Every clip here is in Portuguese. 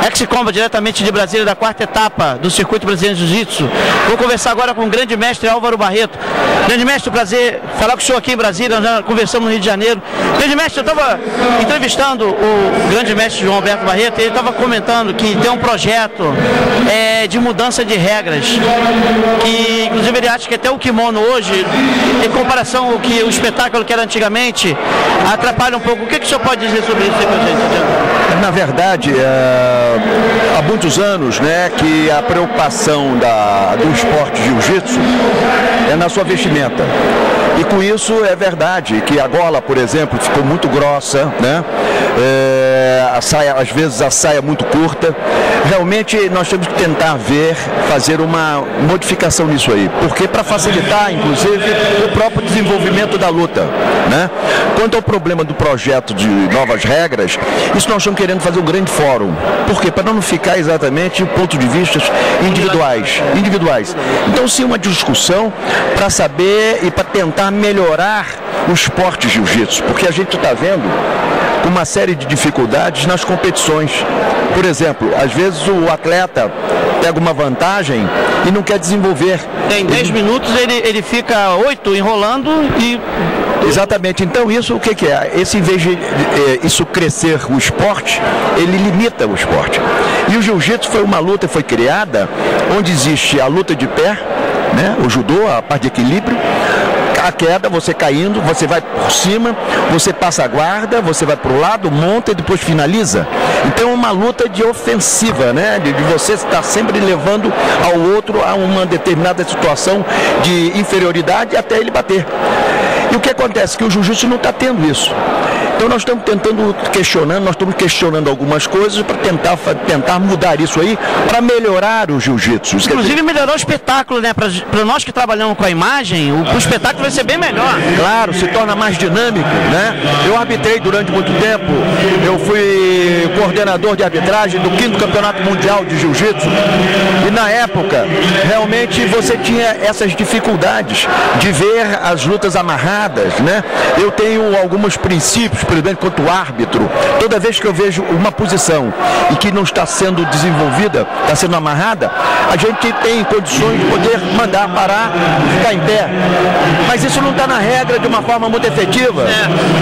Ex-Combat, diretamente de Brasília, da quarta etapa do Circuito Brasileiro de Jiu-Jitsu. Vou conversar agora com o grande mestre Álvaro Barreto. Grande mestre, prazer falar com o senhor aqui em Brasília, nós já conversamos no Rio de Janeiro. Grande mestre, eu estava entrevistando o grande mestre João Alberto Barreto, e ele estava comentando que tem um projeto de mudança de regras, que inclusive ele acha que até o kimono hoje, em comparação ao que o espetáculo que era antigamente, atrapalha um pouco. O que o senhor pode dizer sobre isso aí pra gente? Na verdade, há muitos anos, né, que a preocupação do esporte jiu-jitsu é na sua vestimenta. E com isso é verdade que a gola, por exemplo, ficou muito grossa, né? A saia, às vezes a saia muito curta. Realmente nós temos que tentar fazer uma modificação nisso aí, porque para facilitar, inclusive, o próprio desenvolvimento da luta, né? Quanto ao problema do projeto de novas regras, isso nós estamos querendo fazer um grande fórum. Por quê? Para não ficar exatamente pontos de vista individuais. Então, sim, uma discussão para saber e para tentar melhorar o esporte jiu-jitsu, porque a gente está vendo uma série de dificuldades nas competições. Por exemplo, às vezes o atleta pega uma vantagem e não quer desenvolver. Em 10 minutos ele fica 8 enrolando e... Exatamente. Então isso o que é? Em vez de isso crescer o esporte, ele limita o esporte. E o jiu-jitsu foi uma luta, foi criada onde existe a luta de pé, né? O judô, a parte de equilíbrio, a queda, você caindo, você vai por cima, você passa a guarda, você vai para o lado, monta e depois finaliza. Então é uma luta de ofensiva, né? De você estar sempre levando ao outro a uma determinada situação de inferioridade até ele bater. E o que acontece? Que o jiu-jitsu não está tendo isso. Então nós estamos questionando algumas coisas para tentar mudar isso aí, para melhorar o jiu-jitsu. Inclusive melhorar o espetáculo, né? Para nós que trabalhamos com a imagem, o espetáculo vai ser bem melhor. Claro, se torna mais dinâmico, né? Eu arbitrei durante muito tempo, eu fui coordenador de arbitragem do 5º Campeonato Mundial de Jiu-Jitsu, e na época, realmente você tinha essas dificuldades de ver as lutas amarradas, né? Eu tenho alguns princípios, por exemplo, quanto o árbitro, toda vez que eu vejo uma posição e que não está sendo desenvolvida, está sendo amarrada, a gente tem condições de poder mandar parar e ficar em pé. Mas isso não está na regra de uma forma muito efetiva.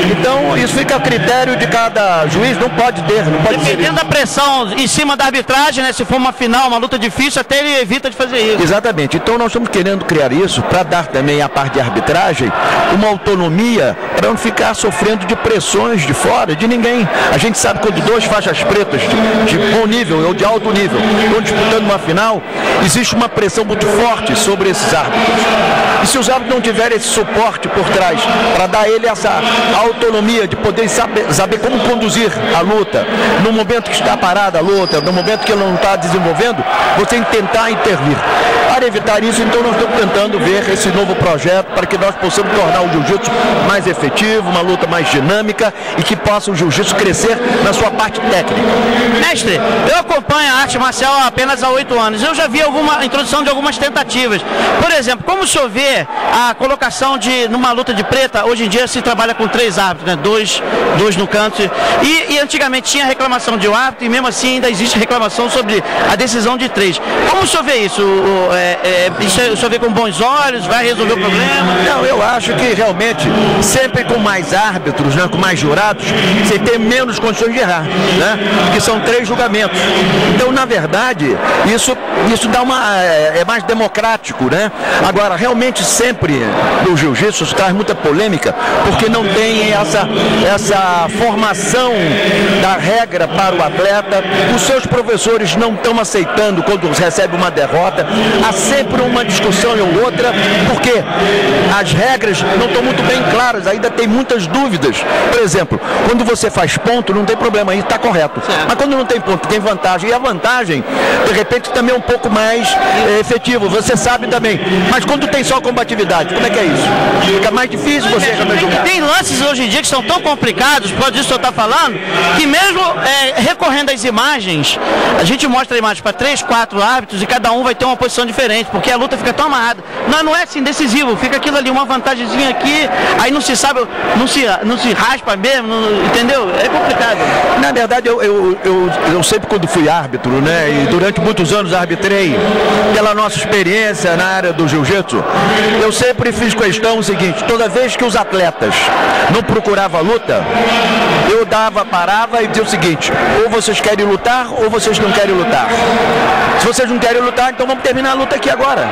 Então isso fica a critério de cada juiz, não pode ter. Dependendo da pressão em cima da arbitragem, né? Se for uma final, uma luta difícil, até ele evita de fazer isso. Exatamente. Então nós estamos querendo criar isso para dar também à parte de arbitragem uma autonomia para não ficar sofrendo de pressões de fora, de ninguém. A gente sabe quando 2 faixas pretas de bom nível ou de alto nível estão disputando uma final, existe uma pressão muito forte sobre esses árbitros. E se os árbitros não tiverem esse suporte por trás para dar a ele essa autonomia de poder saber como conduzir a luta, no momento que está parada a luta, no momento que ele não está desenvolvendo, você tentar intervir. Para evitar isso, então nós estamos tentando ver esse novo projeto para que nós possamos tornar o jiu-jitsu mais efetivo, uma luta mais dinâmica e que possa o jiu-jitsu crescer na sua parte técnica. Mestre, eu acompanho a arte marcial apenas há 8 anos. Eu já vi a introdução de algumas tentativas. Por exemplo, como o senhor vê a colocação numa luta de preta? Hoje em dia se trabalha com 3 árbitros, né? Dois no canto. E antigamente tinha reclamação de um árbitro e mesmo assim ainda existe reclamação sobre a decisão de 3. Como o senhor vê isso? O senhor vê com bons olhos? Vai resolver o problema? Não, eu acho que realmente sempre com mais árbitros, né, com mais jurados, você tem menos condições de errar, né? Porque são 3 julgamentos. Então, na verdade, isso dá é mais democrático, né? Agora, realmente sempre no jiu-jitsu traz muita polêmica, porque não tem essa formação da regra para o atleta. Os seus professores não estão aceitando quando recebe uma derrota. Há sempre uma discussão ou outra, porque as regras não estão muito bem claras, ainda tem muitas dúvidas. Por exemplo, quando você faz ponto, não tem problema, aí está correto. Mas quando não tem ponto, tem vantagem. E a vantagem, de repente, também é um pouco mais efetivo, você sabe também. Mas quando tem só combatividade, como é que é isso? Fica mais difícil você jogar. Tem lances hoje em dia que são tão complicados, por causa disso que o senhor está falando, que mesmo recorrendo às imagens, a gente mostra a imagem para 3, 4 árbitros e cada um vai ter uma posição diferente, porque a luta fica tão amarrada. Não é assim decisivo, fica aquilo ali ali, uma vantagemzinha aqui, aí não se sabe, não se raspa mesmo, entendeu? É complicado. Na verdade, eu sempre quando fui árbitro, né, e durante muitos anos arbitrei, pela nossa experiência na área do jiu-jitsu, eu sempre fiz questão o seguinte: toda vez que os atletas não procuravam luta, eu parava e dizia o seguinte: ou vocês querem lutar ou vocês não querem lutar. Se vocês não querem lutar, então vamos terminar a luta aqui agora.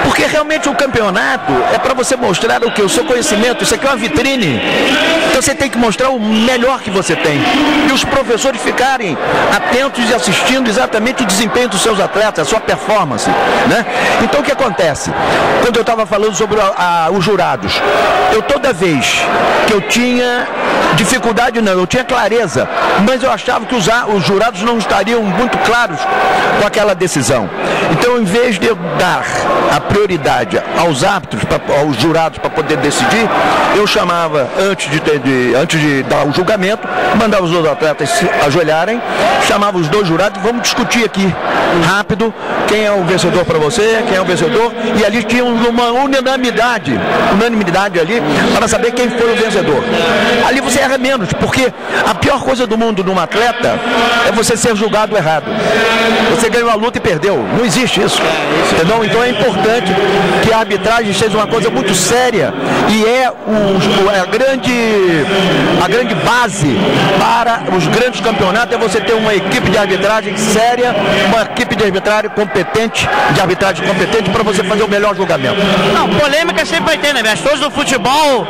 Porque realmente o campeonato é para você mostrar o que? O seu conhecimento. Isso aqui é uma vitrine. Então você tem que mostrar o melhor que você tem. E os professores ficarem atentos e assistindo exatamente o desempenho dos seus atletas, a sua performance, né? Então o que acontece? Quando eu estava falando sobre os jurados, toda vez que eu tinha dificuldade, não, eu tinha clareza, mas eu achava que os jurados não estariam muito claros com aquela decisão. Então, em vez de eu dar a prioridade aos árbitros, aos jurados para poder decidir, eu chamava, antes de dar o julgamento, mandava os dois atletas se ajoelharem, chamava os dois jurados e vamos discutir aqui, rápido, quem é o vencedor para você, quem é o vencedor, e ali tinha uma unanimidade ali, para saber quem foi o vencedor. Ali você erra menos, porque a pior coisa do mundo num atleta é você ser julgado errado. Você ganhou a luta e perdeu. Não existe isso. Entendeu? Então é importante que a arbitragem seja uma coisa muito séria e é a grande base para os grandes campeonatos é você ter uma equipe de arbitragem séria, uma equipe de arbitragem competente para você fazer o melhor julgamento. Não, polêmica sempre vai ter, né, mestre? Todos no futebol,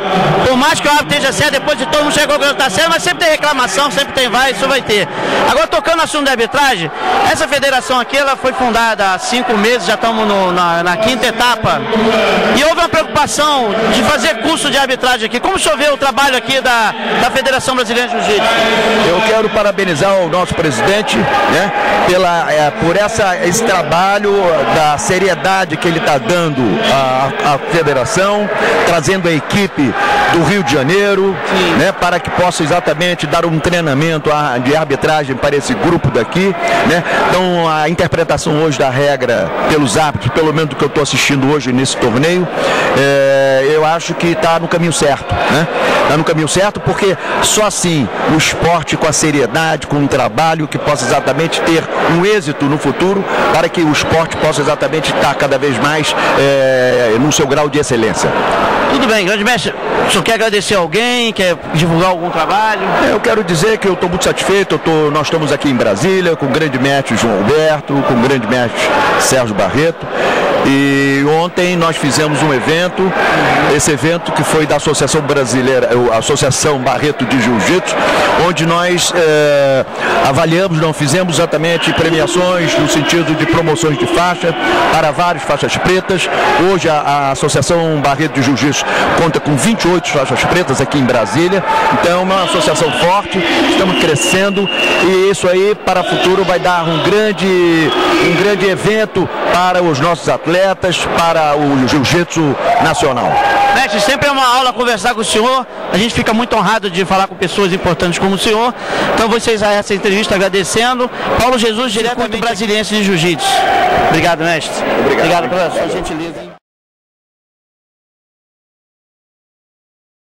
por mais que o árbitro esteja certo, depois de todo mundo chegou que não está certo, mas sempre tem reclamação, sempre tem isso vai ter. Agora, tocando no assunto da arbitragem, essa federação aqui, ela foi fundada há 5 meses, já estamos na 5ª etapa, e houve uma preocupação de fazer curso de arbitragem aqui. Como o senhor vê o trabalho aqui da Federação Brasileira de Jiu-Jitsu? Eu quero parabenizar o nosso presidente, né, por esse trabalho, da seriedade que ele está dando à federação, trazendo a equipe do Rio de Janeiro, né, para que possa exatamente dar um treinamento de arbitragem para esse grupo daqui, né? Então a interpretação hoje da regra pelos árbitros, pelo menos do que eu estou assistindo hoje nesse torneio, eu acho que está no caminho certo, né? Está no caminho certo porque só assim o esporte com a seriedade, com um trabalho que possa exatamente ter um êxito no futuro, para que o esporte possa exatamente estar cada vez mais no seu grau de excelência. Tudo bem, grande mestre, o senhor quer agradecer alguém, quer divulgar algum trabalho? Eu quero dizer que eu estou muito satisfeito, nós estamos aqui em Brasília com o grande mestre João Alberto, com o grande mestre Sérgio Barreto, e ontem nós fizemos um evento, esse evento que foi da Associação Brasileira, a Associação Barreto de Jiu-Jitsu, onde nós avaliamos, não fizemos exatamente premiações no sentido de promoções de faixa para várias faixas pretas. Hoje a Associação Barreto de Jiu-Jitsu conta com 28 faixas pretas aqui em Brasília, então é uma associação forte, estamos crescendo e isso aí para o futuro vai dar um grande evento para os nossos atletas, para o jiu-jitsu nacional. Mestre, sempre é uma aula conversar com o senhor, a gente fica muito honrado de falar com pessoas importantes como o senhor, então vocês a essa entrevista agradecendo. Paulo Jesus, diretamente Brasiliense de Jiu-Jitsu. Obrigado, mestre. Obrigado pela sua gentileza.